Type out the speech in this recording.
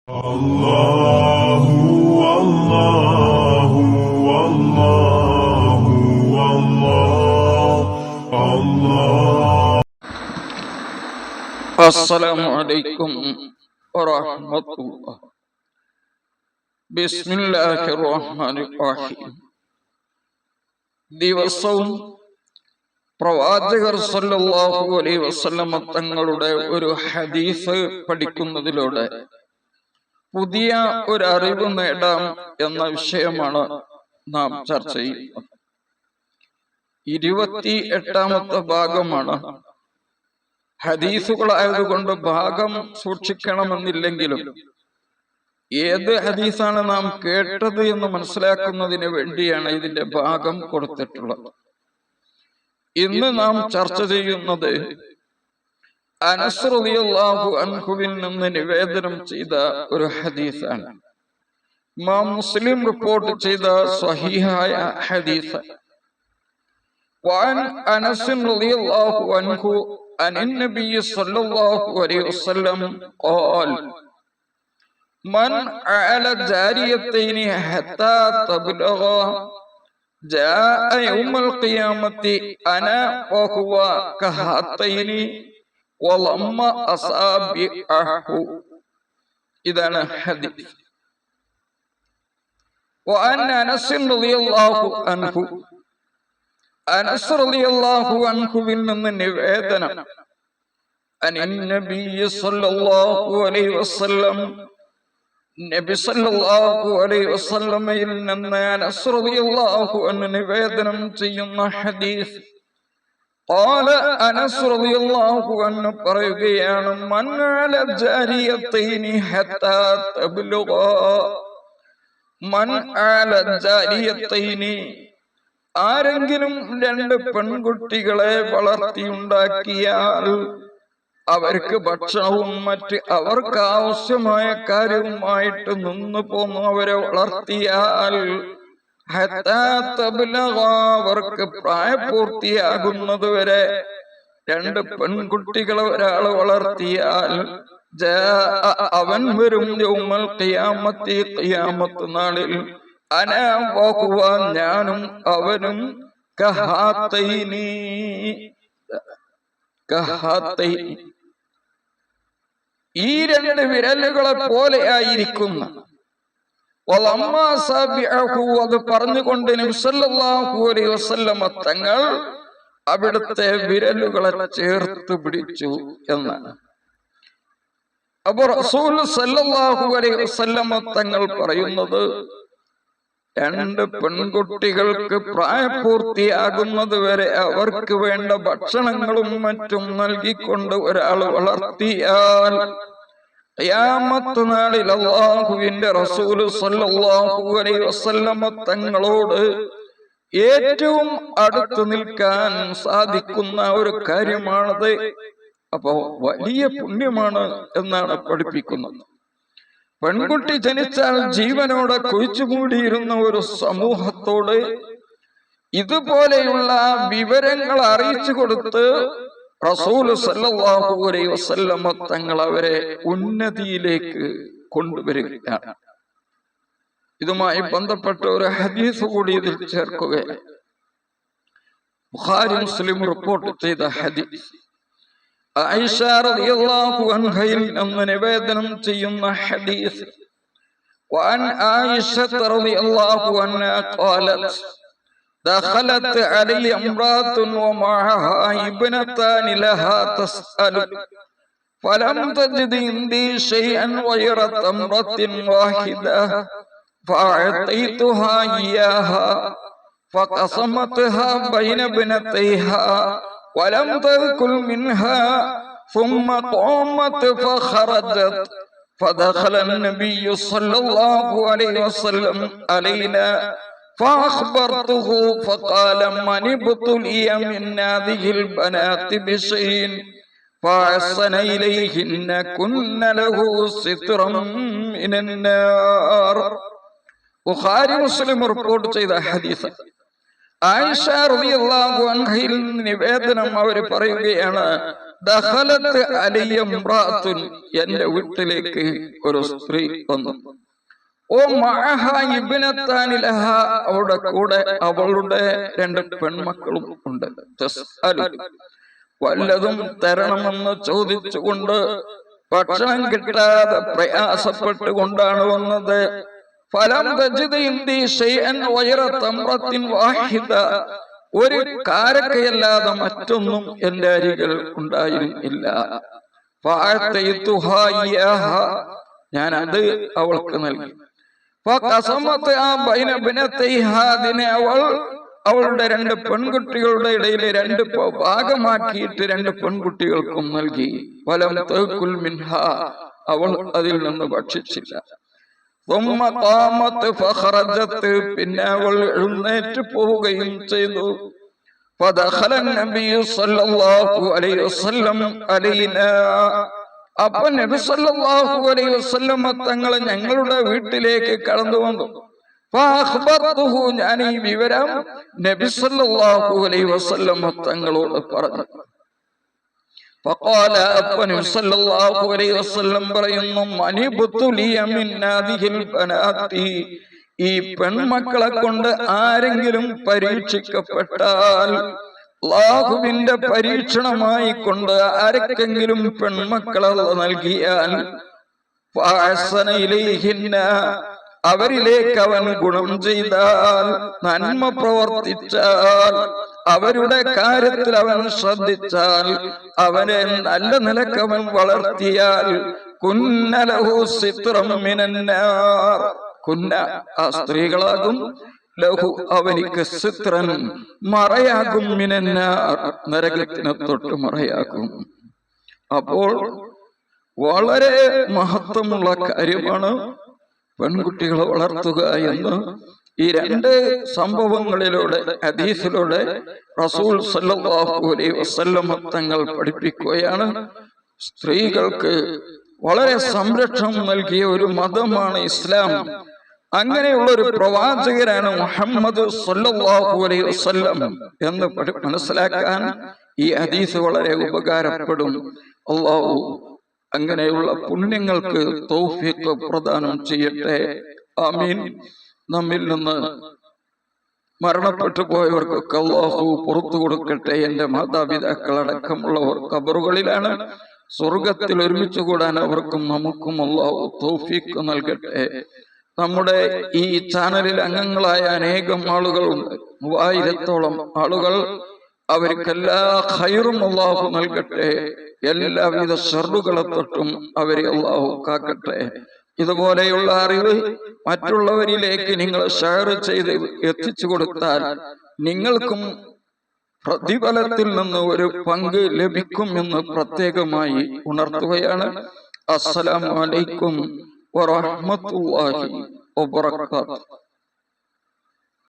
അല്ലാഹു അല്ലാഹു അല്ലാഹു അല്ലാഹു. അസ്സലാമു അലൈക്കും വറഹ്മത്തുള്ളാഹി. ബിസ്മില്ലാഹിർ റഹ്മാനിർ റഹീം. ദിവസവും പ്രവാചകർ സല്ലല്ലാഹു അലൈഹി വസല്ലം തങ്ങളുടെ ഒരു ഹദീസ് പഠിക്കുന്നതിലൂടെ പുതിയ ഒരു അറിവ് നേടാം എന്ന വിഷയമാണ് നാം ചർച്ച ചെയ്യുന്നത്. 28ാമത്തെ ഭാഗമാണ്. ഹദീസുകളായതുകൊണ്ട് ഭാഗം സൂക്ഷിക്കണമെന്നില്ലെങ്കിലും ഏത് ഹദീസാണ് നാം കേട്ടത് എന്ന് മനസ്സിലാക്കുന്നതിന് വേണ്ടിയാണ് ഇതിന്റെ ഭാഗം കൊടുത്തിട്ടുള്ളത്. ഇന്ന് നാം ചർച്ച ചെയ്യുന്നത് അനസ് റളിയല്ലാഹു അൻഹുവിൽ നിന്ന് നിവേദനം ചെയ്ത ഒരു ഹദീസാണ്. ഇമാം മുസ്ലിം റിപ്പോർട്ട് ചെയ്ത സ്വഹീഹായ ഹദീസ്. وعن أنس رضي الله عنه عن النبي صلى الله عليه وسلم قال من عال جاريتين حتى تبلغ جاء يوم القيامة أنا وهو كهاتين وضم أصابعه. ഇതാണ് ഹദീസ്. وعن أنس رضي الله عنه, അനസ് റളിയല്ലാഹു അൻഹുവിൽ നിന്ന് നിവേദനം. നബി സല്ലല്ലാഹു അലൈഹി വസല്ലം, നബി സല്ലല്ലാഹു അലൈഹി വസല്ലമയിൽ നിന്ന് അനസ് റളിയല്ലാഹു അൻഹു നിവേദനം ചെയ്യുന്ന ഹദീസ്. ഖാല അനസ് റളിയല്ലാഹു അൻഹു പറയുകയാണ്, മൻ അല ജാരിയത്തൈനി ഹത്താ തബ്ലുഗ. മൻ അല ജാരിയത്തൈനി, ആരെങ്കിലും രണ്ട് പെൺകുട്ടികളെ വളർത്തിയുണ്ടാക്കിയാൽ, അവർക്ക് ഭക്ഷണവും മറ്റ് അവർക്ക് ആവശ്യമായ കാര്യവുമായിട്ട് നിന്നു പോന്നു അവരെ വളർത്തിയാൽ, അവർക്ക് പ്രായപൂർത്തിയാകുന്നത് വരെ രണ്ട് പെൺകുട്ടികളെ ഒരാൾ വളർത്തിയാൽ, അവൻ വരും യൗമൽ ഖിയാമത്തി, ഖിയാമത്ത് നാളിൽ, അനാ വഹുവ, ഞാനും അവനും, കഹാത്തൈനി, കഹാത്തൈനി, ഈ രണ്ട് വിരലുകളെ പോലെ ആയിരിക്കുന്ന. അത് പറഞ്ഞുകൊണ്ട് നബി സല്ലല്ലാഹു അലൈഹി വസല്ലമ തങ്ങൾ അവിടുത്തെ വിരലുകളെ ചേർത്ത് പിടിച്ചു എന്നാണ്. അപ്പൊ റസൂൽ സല്ലല്ലാഹു അലൈഹി വസല്ലമ തങ്ങൾ പറയുന്നത്, രണ്ട് പെൺകുട്ടികൾക്ക് പ്രായപൂർത്തിയാകുന്നത് വരെ അവർക്ക് വേണ്ട ഭക്ഷണങ്ങളും മറ്റും നൽകിക്കൊണ്ട് ഒരാൾ വളർത്തിയാൽ, ഖിയാമത്ത് നാളിൽ അല്ലാഹുവിന്റെ റസൂൽ സല്ലല്ലാഹു അലൈഹി വസല്ലമ തങ്ങളോട് ഏറ്റവും അടുത്ത് നിൽക്കാൻ സാധിക്കുന്ന ഒരു കാര്യമാണത്. അപ്പോ വലിയ പുണ്യമാണ് എന്നാണ് പഠിപ്പിക്കുന്നത്. പെൺകുട്ടി ജനിച്ചാൽ ജീവനോടെ കുഴിച്ചുകൂടിയിരുന്ന ഒരു സമൂഹത്തോട് ഇതുപോലെയുള്ള വിവരങ്ങൾ അറിയിച്ചു കൊടുത്ത് റസൂൽ സല്ലല്ലാഹു അലൈഹി വസല്ലമ തങ്ങൾ അവരെ ഉന്നതിയിലേക്ക് കൊണ്ടുവരികയാണ്. ഇതുമായി ബന്ധപ്പെട്ട ഒരു ഹദീസ് കൂടി ഇതിൽ ചേർക്കുകയാണ്. ബുഖാരി മുസ്ലിം റിപ്പോർട്ട് ചെയ്ത ഹദീസ്. ആയിഷ റളിയല്ലാഹു അൻഹയിൽ നിന്ന് നിവേദനം ചെയ്യുന്ന ഹദീസ്. وعن عائشة رضي الله عنها قالت دخلت علي امرأة ومعها ابنتان لها تسأل فلم تجد عندي شيئا غير تمرة واحدة فأعطيتها إياها فقسمتها بين ابنتيها ولم تأكل منها ثم قامت فخرجت فدخل النبي صلى الله عليه وسلم علينا فأخبرته فقال من ابتلي من هذه البنات بشيء فأحسن إليهن كن له سترا من النار. ബുഖാരി മുസ്ലിം റിപ്പോർട്ട് ചെയ്ത ഹദീസ്. ആയിഷ റളിയല്ലാഹു അൻഹയിൽ നിവേദനം അവർ പറയുകയാണ്, ദഖലത്ത് അലയ്യ ഇംറാഅത്തുൻ, എന്റെ വീട്ടിലേക്ക് ഒരു സ്ത്രീ വന്നു. ഓ മഅഹ ഇബ്നതാനി ലഹ, അവളുടെ കൂടെ അവളുടെ 2 പെൺമക്കളും ഉണ്ട്. തസ്അലു, വല്ലതും തരണമെന്ന് ചോദിച്ചുകൊണ്ട്, ഭക്ഷണം കിട്ടാതെ പ്രയാസപ്പെട്ടുകൊണ്ടാണ് വന്നത്. ഫലം തജിദ് ഇൻദി ശൈഅൻ ഗൈറ തംറത്തിൻ വാഹിദ, ഒരു കാരക്കയല്ലാതെ മറ്റൊന്നും എന്റെ അരികിൽ ഉണ്ടായിരുന്നില്ല. ഫഅതൈതുഹാ ഇയ്യാഹ, ഞാൻ അത് അവൾക്ക് നൽകി. ഫഖസമത് ബൈന ബിനതൈഹാ, അതിനെ അവളുടെ 2 പെൺകുട്ടികളുടെ ഇടയിൽ 2 ഭാഗമാക്കിയിട്ട് 2 പെൺകുട്ടികൾക്കും നൽകി. വലം തഅകുൽ മിൻഹാ, അവൾ അതിൽ നിന്ന് ഭക്ഷിച്ചില്ല. ثم قامت فخرجت, പിന്നെ അവൾ എഴുന്നേറ്റ് പോവുകയും ചെയ്തു. فدخل النبي صلى الله عليه وسلم علينا, അപ്പൊ നബി സല്ലല്ലാഹു അലൈഹി വസല്ലം തങ്ങൾ ഞങ്ങളുടെ വീട്ടിലേക്ക് കടന്നു വന്നു. ഫഅഖ്ബർതുഹു, ഞാൻ ഈ വിവരം നബി സല്ലല്ലാഹു അലൈഹി വസല്ലം തങ്ങളോട് പറഞ്ഞു. ഫഖാല, അപ്പൊ നബി സല്ലല്ലാഹു അലൈഹി വസല്ലം പറയുന്നു, മനിബ്തുലിയ മിൻ ഹാദിഹിൽ ബനാതി, ഈ പെൺമക്കളെ കൊണ്ട് ആരെങ്കിലും പരീക്ഷിക്കപ്പെട്ടാൽ, അല്ലാഹുവിന്റെ പരീക്ഷണമായി കൊണ്ട് ആർക്കെങ്കിലും പെൺമക്കളെ നൽകിയാൽ, ഫഅഹ്സന ഇലൈഹിന്ന, അവരിലേക്ക് അവൻ ഗുണം ചെയ്താൽ, നന്മ പ്രവർത്തിച്ചാൽ, അവരുടെ കാര്യത്തിൽ അവൻ ശ്രദ്ധിച്ചാൽ, അവനെ നല്ല നിലക്ക് അവൻ വളർത്തിയാൽ, കുന്ന ലഹു സിത്റം മിനന്നാർ, കുന്ന ആ സ്ത്രീകളാകും, ലഹു അവനിക്ക് സിത്രൻ മറയാകും, മിനന്നാർ നരകത്തിനെ തൊട്ട് മറയാകും. അപ്പോൾ വളരെ മഹത്വമുള്ള കാര്യമാണ് പെൺകുട്ടികളെ വളർത്തുക എന്ന് ഈ 2 സംഭവങ്ങളിലൂടെ, ഹദീസിലൂടെ റസൂൽ സല്ലല്ലാഹു അലൈഹി വസല്ലം തങ്ങൾ പഠിപ്പിക്കുകയാണ്. സ്ത്രീകൾക്ക് വളരെ സംരക്ഷണം നൽകിയ ഒരു മതമാണ് ഇസ്ലാം. അങ്ങനെയുള്ള ഒരു പ്രവാചകരാണ് മുഹമ്മദ് സല്ലല്ലാഹു അലൈഹി വസല്ലം എന്ന് മനസ്സിലാക്കാൻ ഈ ഹദീസ് വളരെ ഉപകാരപ്പെടും. അല്ലാഹു അങ്ങനെയുള്ള പുണ്യങ്ങൾക്ക് തൗഫീഖ് പ്രദാനം ചെയ്യട്ടെ. ആമീൻ. നമ്മിൽ നിന്ന് മരണപ്പെട്ടു പോയവർക്കൊക്കെ അല്ലാഹു പുറത്തു കൊടുക്കട്ടെ. എന്റെ മാതാപിതാക്കൾ അടക്കമുള്ളവർ ഖബറുകളിലാണ്. സ്വർഗത്തിൽ ഒരുമിച്ച് കൂടാൻ അവർക്കും നമുക്കും അല്ലാഹു തൗഫീഖ് നൽകട്ടെ. നമ്മുടെ ഈ ചാനലിൽ അംഗങ്ങളായ അനേകം ആളുകളുണ്ട്, 3000-ഓളം ആളുകൾ. അവർക്കെല്ലാ ഖൈറും അല്ലാഹു നൽകട്ടെ. എല്ലാവിധ ഷർറുകളെ തൊട്ടും അവരെ അല്ലാഹു കാക്കട്ടെ. ഇതുപോലെയുള്ള അറിവ് മറ്റുള്ളവരിലേക്ക് നിങ്ങൾ ഷെയർ ചെയ്ത് എത്തിച്ചു കൊടുത്താൽ നിങ്ങൾക്കും പ്രതിഫലത്തിൽ നിന്ന് ഒരു പങ്ക് ലഭിക്കും എന്ന് പ്രത്യേകമായി ഉണർത്തുകയാണ്. അസ്സലാമു അലൈക്കും വറഹ്മത്തുള്ളാഹി വബറകാതുഹു.